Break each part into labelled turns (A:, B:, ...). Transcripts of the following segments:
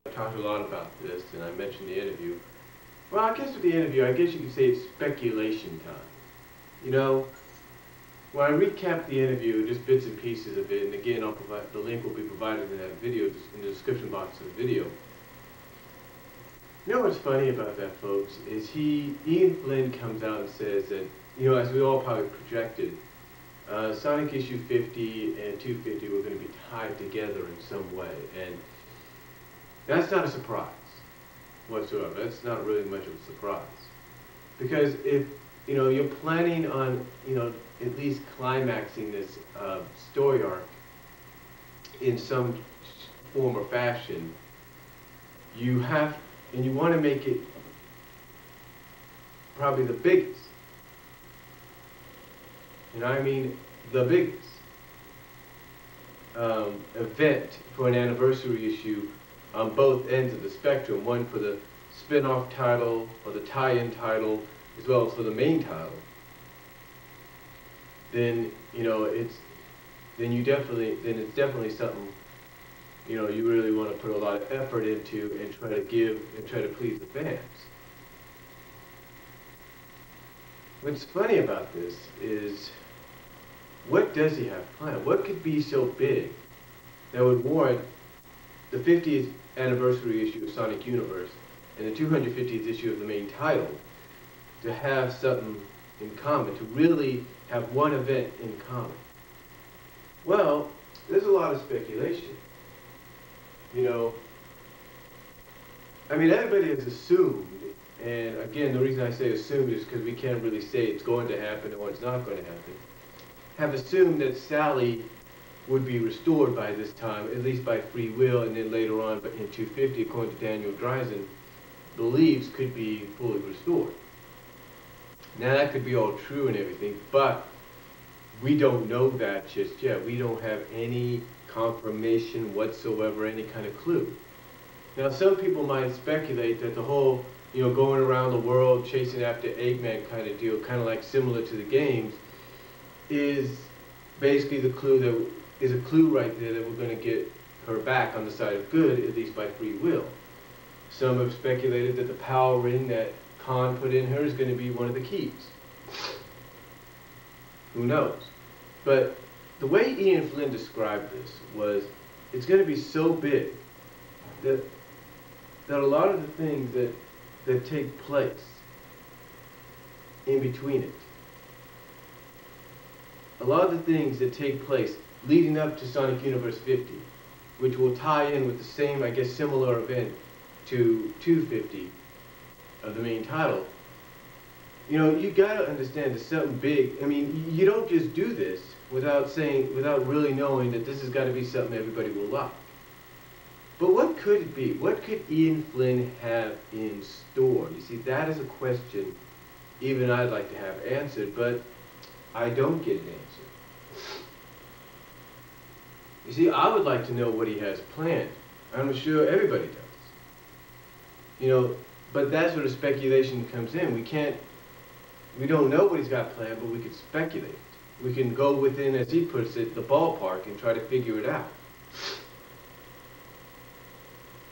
A: I talked a lot about this, and I mentioned the interview. Well, I guess with the interview, I guess you could say it's speculation time. You know, when I recap the interview, just bits and pieces of it, and again, I'll provide the link will be provided in that video in the description box of the video. You know what's funny about that, folks, is Ian Flynn comes out and says that, as we all probably projected, Sonic issue 50 and 250 were going to be tied together in some way, and that's not a surprise whatsoever. That's not really much of a surprise, because if you're planning on at least climaxing this story arc in some form or fashion, you have and you want to make it probably the biggest. I mean the biggest event for an anniversary issue on both ends of the spectrum, one for the spin-off title or the tie-in title as well as for the main title, then it's definitely something you really want to put a lot of effort into and try to please the fans. What's funny about this is, what does he have planned? What could be so big that would warrant the 50th anniversary issue of Sonic Universe and the 250th issue of the main title to have something in common, to really have one event in common? Well, there's a lot of speculation. I mean, everybody has assumed, and again, the reason I say assumed is because we can't really say it's going to happen or it's not going to happen, have assumed that Sally would be restored by this time, at least by free will, and then later on in 250, according to Daniel Dreisen, believes could be fully restored. Now that could be all true and everything, but we don't know that just yet. We don't have any confirmation whatsoever, any kind of clue. Now some people might speculate that the whole, going around the world chasing after Eggman kind of deal, kind of like similar to the games, is basically the clue that is a clue right there that we're going to get her back on the side of good, at least by free will. Some have speculated that the power ring that Khan put in her is going to be one of the keys. Who knows? But the way Ian Flynn described this was, it's going to be so big that a lot of the things that take place in between it, a lot of the things that take place leading up to Sonic Universe 50, which will tie in with the same, I guess, similar event to 250 of the main title, you gotta understand there's something big. I mean, you don't just do this without really knowing that this has got to be something everybody will like. But what could it be? What could Ian Flynn have in store? You see, that is a question even I'd like to have answered, but I don't get an answer. You see, I would like to know what he has planned. I'm sure everybody does. But that's where the speculation comes in. We don't know what he's got planned, but we can speculate. We can go within, as he puts it, the ballpark and try to figure it out.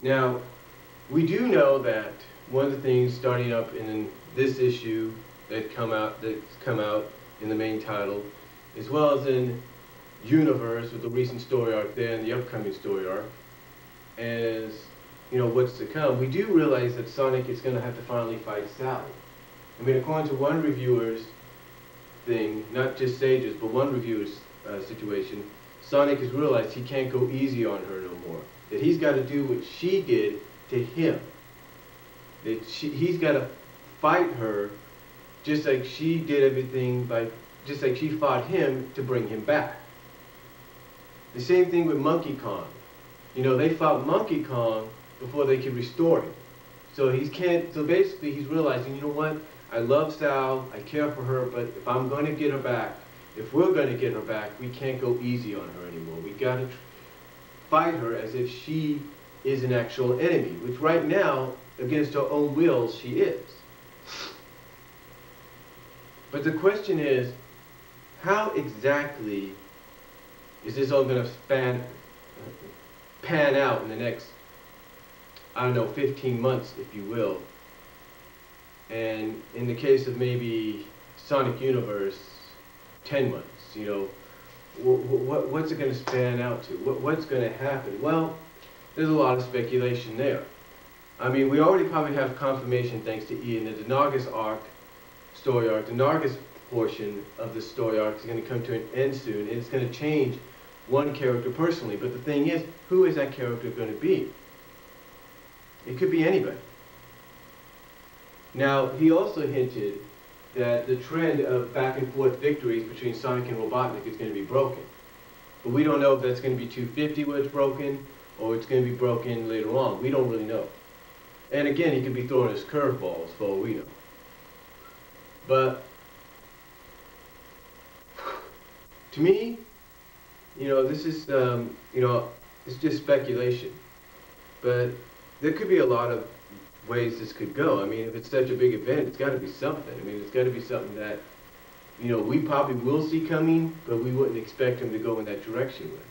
A: Now, we do know that one of the things starting up in this issue that's come out in the main title, as well as in Universe with the recent story arc there and the upcoming story arc, is what's to come. We do realize that Sonic is going to have to finally fight Sally. I mean, according to one reviewer's thing, not just Sage's, but one reviewer's situation, Sonic has realized he can't go easy on her no more. That he's got to do what she did to him. That he's got to fight her just like she did everything, just like she fought him to bring him back. The same thing with Monkey Kong. They fought Monkey Kong before they could restore him. So basically he's realizing, you know what? I love Sal, I care for her, but if I'm going to get her back, if we're going to get her back, we can't go easy on her anymore. We got to fight her as if she is an actual enemy, which right now, against her own will, she is. But the question is, how exactly is this all going to pan out in the next I don't know, 15 months, if you will. And in the case of maybe Sonic Universe, 10 months, you know, what's it going to span out to? What's going to happen? Well, there's a lot of speculation there. I mean, we already probably have confirmation, thanks to Ian, that the Nargis arc, story arc, the Nargis portion of the story arc is going to come to an end soon, and it's going to change one character personally. But the thing is, who is that character going to be? It could be anybody. Now, he also hinted that the trend of back and forth victories between Sonic and Robotnik is going to be broken. But we don't know if that's going to be 250 where it's broken, or it's going to be broken later on. We don't really know. And again, he could be throwing his curveballs for all we know. But to me, you know, this is, you know, it's just speculation. But there could be a lot of ways this could go. I mean, if it's such a big event, it's got to be something. I mean, it's got to be something that, you know, we probably will see coming, but we wouldn't expect him to go in that direction with.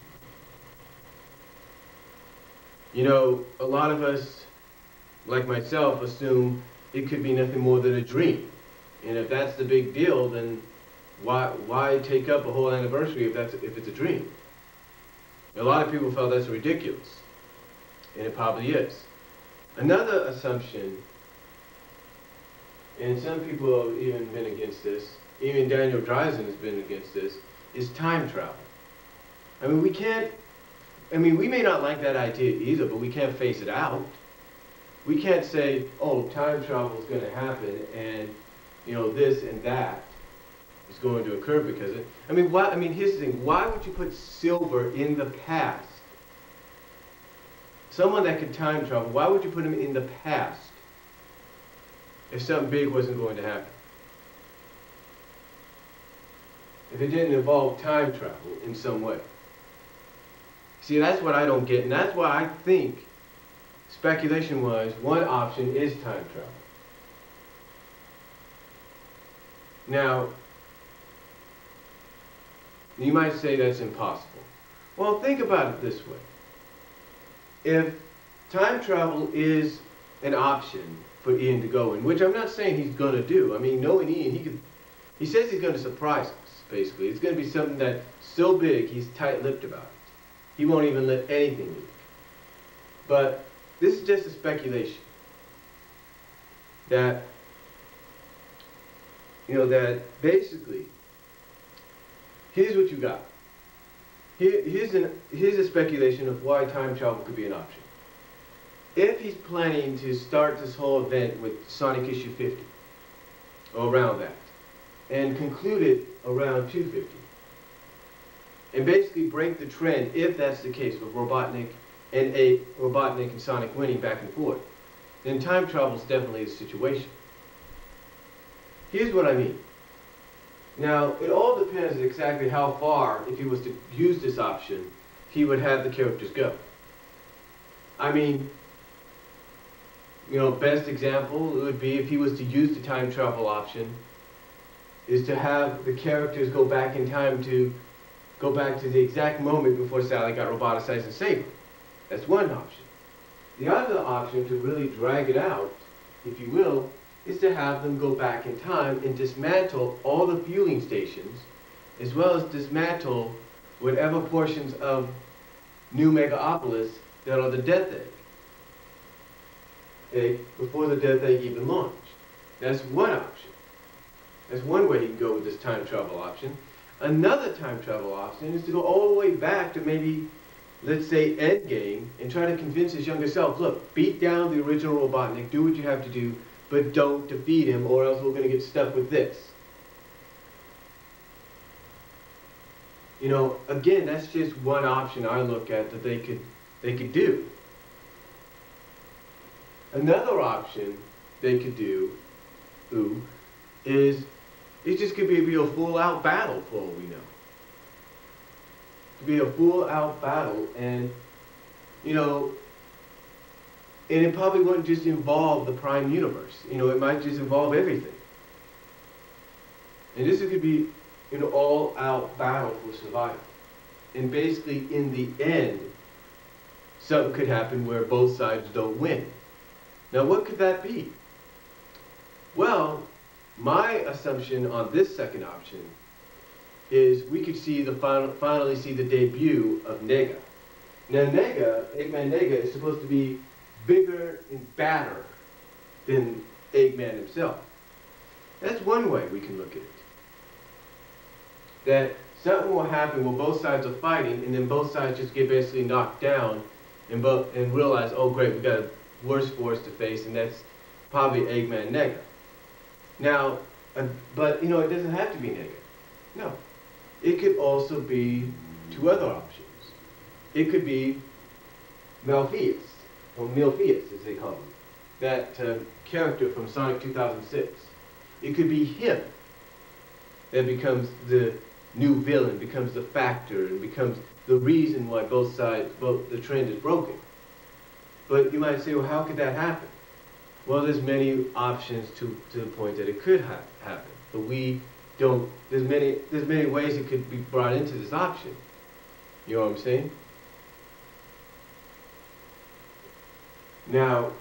A: You know, a lot of us, like myself, assume it could be nothing more than a dream. And if that's the big deal, then why take up a whole anniversary if it's a dream? A lot of people felt that's ridiculous, and it probably is. Another assumption, and some people have even been against this, even Daniel Dreisen has been against this, is time travel. I mean, we may not like that idea either, but we can't face it out. We can't say, oh, time travel is going to happen, and, you know, this and that is going to occur because of it. I mean, here's the thing. Why would you put Silver in the past? Someone that could time travel, why would you put him in the past if something big wasn't going to happen? If it didn't involve time travel in some way. See, that's what I don't get, and that's why I think, speculation-wise, one option is time travel. Now, you might say that's impossible. Well, think about it this way. If time travel is an option for Ian to go in, which I'm not saying he's going to do. I mean, knowing Ian, he says he's going to surprise us, basically. It's going to be something that's so big, he's tight-lipped about it. He won't even let anything leak. But this is just a speculation. That, you know, that basically, here's what you got. Here's a speculation of why time travel could be an option. If he's planning to start this whole event with Sonic issue 50, or around that, and conclude it around 250, and basically break the trend, if that's the case, with Robotnik and Sonic winning back and forth, then time travel is definitely the situation. Here's what I mean. Now, it all depends exactly how far, if he was to use this option, he would have the characters go. I mean, you know, best example would be if he was to use the time travel option, is to have the characters go back in time to go back to the exact moment before Sally got roboticized and saved him. That's one option. The other option, to really drag it out, if you will, is to have them go back in time and dismantle all the fueling stations, as well as dismantle whatever portions of New Megapolis that are the Death Egg. Okay, before the Death Egg even launched. That's one option. That's one way you can go with this time travel option. Another time travel option is to go all the way back to maybe, let's say, Endgame, and try to convince his younger self, look, beat down the original Robotnik, do what you have to do, but don't defeat him, or else we're going to get stuck with this. You know, again, that's just one option I look at that they could do. Another option they could do, is it just could be a full-out battle for all we know. It could be a full-out battle, and, you know, and it probably wouldn't just involve the Prime Universe. You know, it might just involve everything. And this could be an all-out battle for survival. And basically, in the end, something could happen where both sides don't win. Now what could that be? Well, my assumption on this second option is we could see finally see the debut of Nega. Now Eggman Nega is supposed to be bigger and badder than Eggman himself. That's one way we can look at it. That something will happen where both sides are fighting, and then both sides just get basically knocked down and realize, oh great, we got a worse force to face, and that's probably Eggman Nega. Now, but you know, it doesn't have to be Nega. No. It could also be two other options. It could be Malpheus, or Milpheus as they call him, that character from Sonic 2006. It could be him that becomes the new villain, becomes the factor, and becomes the reason why the trend is broken. But you might say, well, how could that happen? Well, there's many options to the point that it could happen, but we don't. There's many ways it could be brought into this option. You know what I'm saying? Now,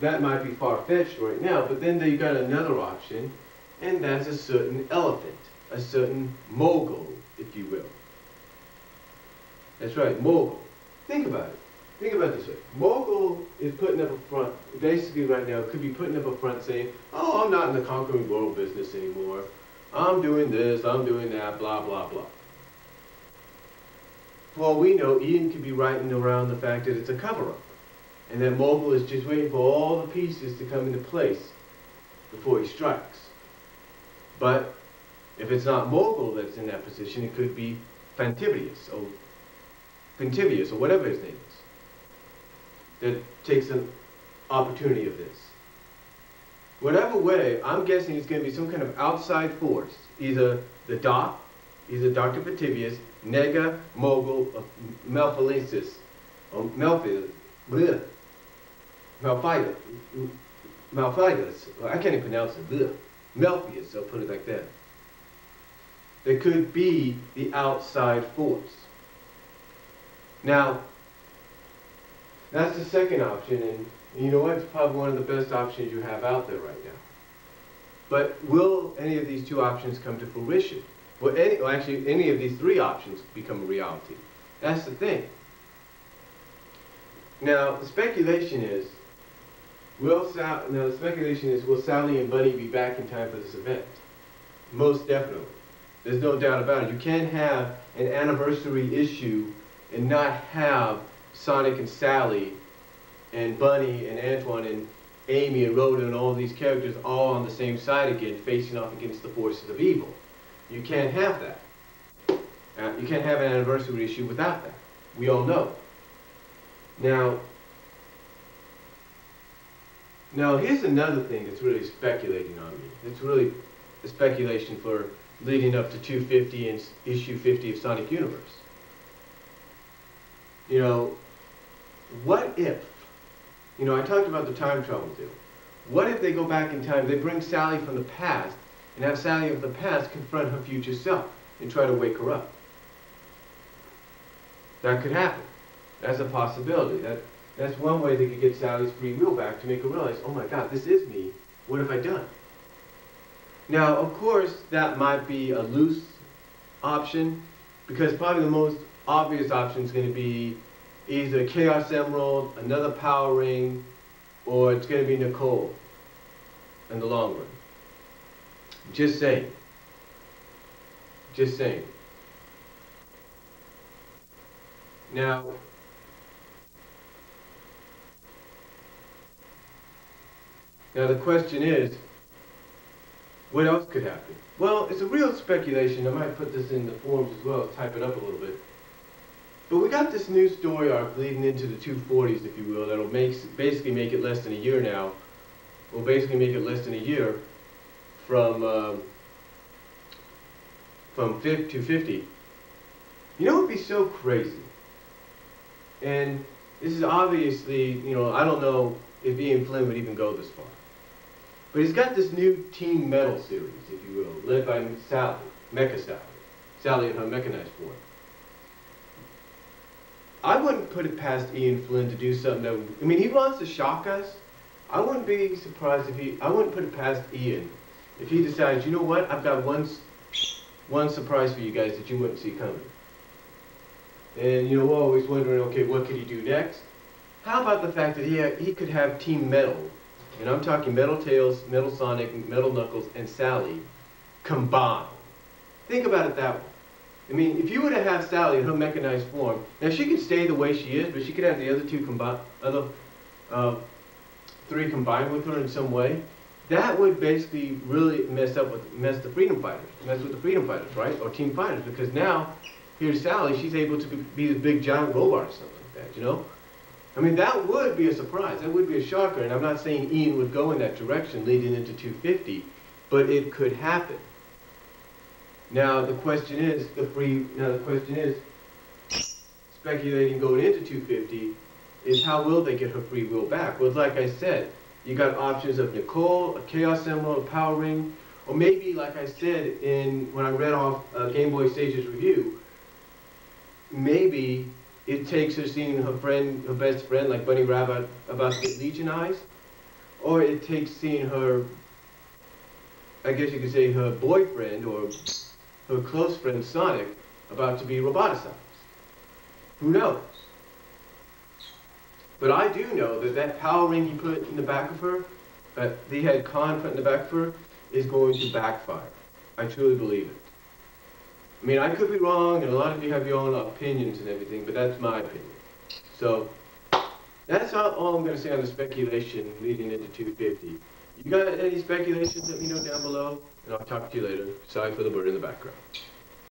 A: that might be far-fetched right now, but then you got another option, and that's a certain elephant, a certain mogul, if you will. That's right, mogul. Think about it. Think about it this way. Mogul is putting up a front, basically right now, could be putting up a front saying, oh, I'm not in the conquering world business anymore. I'm doing this, I'm doing that, blah, blah, blah. For all we know, Ian could be writing around the fact that it's a cover-up, and that Mogul is just waiting for all the pieces to come into place before he strikes. But if it's not Mogul that's in that position, it could be Fantivius, or whatever his name is, that takes an opportunity of this. Whatever way, I'm guessing it's going to be some kind of outside force, either the Doc, either Dr. Fantivius, Nega, Mogul, or Malpheus, or Malpheus, I can't even pronounce it, Malpheus, I'll put it like that. There could be the outside force. Now, that's the second option, and you know what? It's probably one of the best options you have out there right now. But will any of these two options come to fruition? Will actually any of these three options become a reality? That's the thing. Now, the speculation is, will Sally and Buddy be back in time for this event? Most definitely. There's no doubt about it. You can't have an anniversary issue and not have Sonic and Sally and Bunny and Antoine and Amy and Rhoda and all these characters all on the same side again, facing off against the forces of evil. You can't have that. You can't have an anniversary issue without that. We all know. Now here's another thing that's really speculating on me. It's really a speculation for leading up to 250 and issue 50 of Sonic Universe. You know, what if, you know, I talked about the time travel deal. What if they go back in time, they bring Sally from the past, and have Sally of the past confront her future self and try to wake her up? That could happen. That's a possibility. That's one way they could get Sally's free will back, to make her realize, oh my God, this is me. What have I done? Now, of course, that might be a loose option, because probably the most obvious option is going to be either Chaos Emerald, another Power Ring, or it's going to be Nicole in the long run. Just saying. Just saying. Now, the question is, what else could happen? Well, it's a real speculation. I might put this in the forums as well, type it up a little bit. But we got this new story arc leading into the 240s, if you will, that'll basically make it less than a year now. Will basically make it less than a year from 250. You know what would be so crazy? And this is obviously, you know, I don't know if Ian Flynn would even go this far. But he's got this new Team Metal series, if you will, led by Sally, Mecha Sally. Sally and her mechanized form. I wouldn't put it past Ian Flynn to do something that, I mean, he wants to shock us. I wouldn't be surprised if I wouldn't put it past Ian if he decides, you know what, I've got one surprise for you guys that you wouldn't see coming. And, you know, we're always wondering, okay, what could he do next? How about the fact that he could have Team Metal, and I'm talking Metal Tails, Metal Sonic, Metal Knuckles, and Sally combined. Think about it that way. I mean, if you were to have Sally in her mechanized form, now she could stay the way she is, but she could have the three combined with her in some way. That would basically really mess with the freedom fighters, right? Or team fighters, because now here's Sally, she's able to be the big giant robot or something like that, you know? I mean, that would be a surprise. That would be a shocker, and I'm not saying Ian would go in that direction leading into 250, but it could happen. Now the question is, speculating going into 250, is how will they get her free will back? Well, like I said, you got options of Nicole, a Chaos Emerald, a Power Ring, or maybe, like I said when I read off Game Boy Stage's review, maybe it takes her seeing her best friend, like Bunny Rabbit, about to get Legionized, or it takes seeing her, I guess you could say, her boyfriend or her close friend Sonic about to be roboticized. Who knows? But I do know that power ring he put in the back of her, that he had Khan put in the back of her, is going to backfire. I truly believe it. I mean, I could be wrong, and a lot of you have your own opinions and everything, but that's my opinion. So, that's all I'm going to say on the speculation leading into 250. You got any speculations? Let me know down below, and I'll talk to you later. Sorry for the bird in the background.